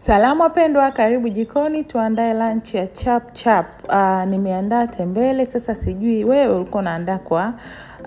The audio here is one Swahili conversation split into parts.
Salamu wapendwa, karibu jikoni tuandae lunch ya chap chap. Nimeandaa tembele. Sasa sijui wewe ulikuwa unaandaa kwa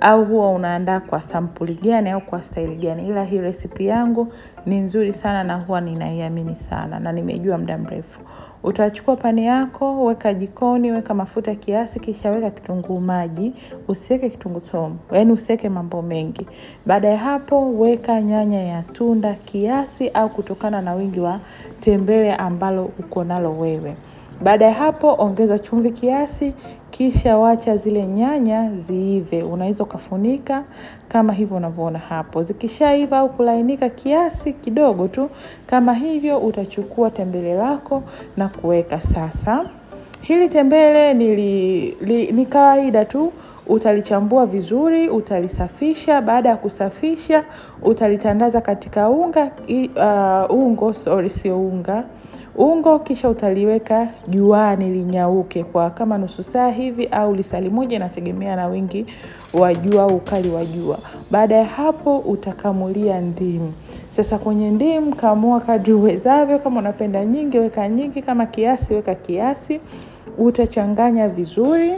au huwa unaandaa kwa sampuli gani au kwa style gani. Ila hii recipe yangu ni nzuri sana na huwa ninaiamini sana na nimejua muda mrefu. Utachukua pani yako, weka jikoni, weka mafuta kiasi, kisha weka kitunguu maji, usiweke kitunguu saumu. Yaani usiweke mambo mengi. Baada ya hapo weka nyanya ya tunda kiasi au kutokana na wingi wa tembele ambalo uko nalo wewe. Baada ya hapo ongeza chumvi kiasi, kisha wacha zile nyanya ziive. Unaweza kufunika kama hivyo unavyoona hapo. Zikishaiva au kulainika kiasi kidogo tu kama hivyo, utachukua tembele lako na kuweka sasa. Hili tembele ni kawaida tu, utalichambua vizuri, utalisafisha. Baada ya kusafisha, utalitandaza katika ungo, kisha utaliweka juani linyauke kwa kama nusu saa hivi au lisali moja, inategemea na wingi wa jua au ukali wa jua. Baada ya hapo utakamulia ndimu. Sasa kwenye ndimu kamua kadri uwezavyo, kama unapenda nyingi weka nyingi, kama kiasi weka kiasi. Utachanganya vizuri,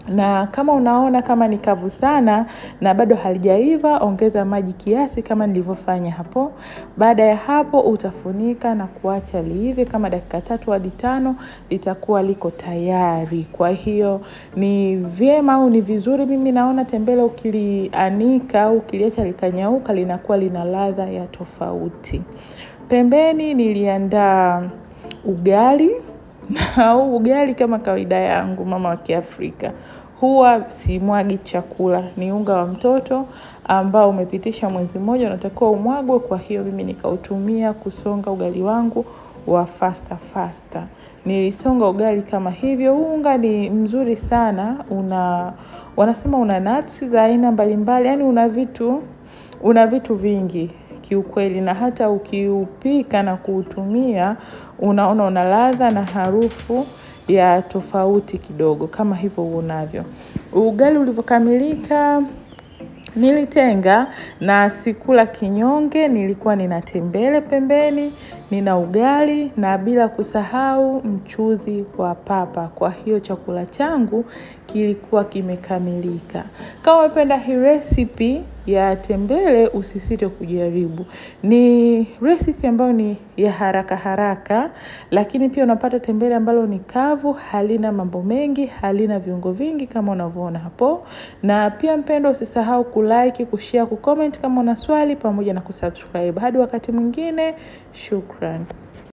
na kama unaona kama ni kavu sana na bado halijaiva, ongeza maji kiasi kama nilivyofanya hapo. Baada ya hapo utafunika na kuacha liive kama dakika 3 hadi 5, litakuwa liko tayari. Kwa hiyo ni vyema au ni vizuri, mimi naona tembele ukilianika au ukiliacha likanyauka linakuwa lina ladha ya tofauti. Pembeni niliandaa ugali. Au ugali kama kawaida yangu mama wa Kiafrika. Huwa simwagi chakula, ni unga wa mtoto ambao umepitisha mwezi mmoja, unatakiwa umwagwe. Kwa hiyo mimi nikautumia kusonga ugali wangu wa faster. Nilisonga ugali kama hivyo. Unga ni mzuri sana, wanasema una nuts za aina mbalimbali, yani una vitu vingi kiukweli, na hata ukiupika na kuutumia unaona una ladha na harufu ya tofauti kidogo kama hivyo unavyo. Ugali ulivyokamilika nilitenga na sikula kinyonge. Nilikuwa nina tembele pembeni, nina ugali na bila kusahau mchuzi wa papa. Kwa hiyo chakula changu kilikuwa kimekamilika. Kama unapenda hii recipe ya tembele usisite kujaribu. Ni recipe ambayo ni ya haraka lakini pia unapata tembele ambalo ni kavu, halina mambo mengi, halina viungo vingi kama unavyoona hapo. Na pia mpendwa, usisahau kulike, kushare, kucomment kama una swali pamoja na kusubscribe. Hadi wakati mwingine, shukran.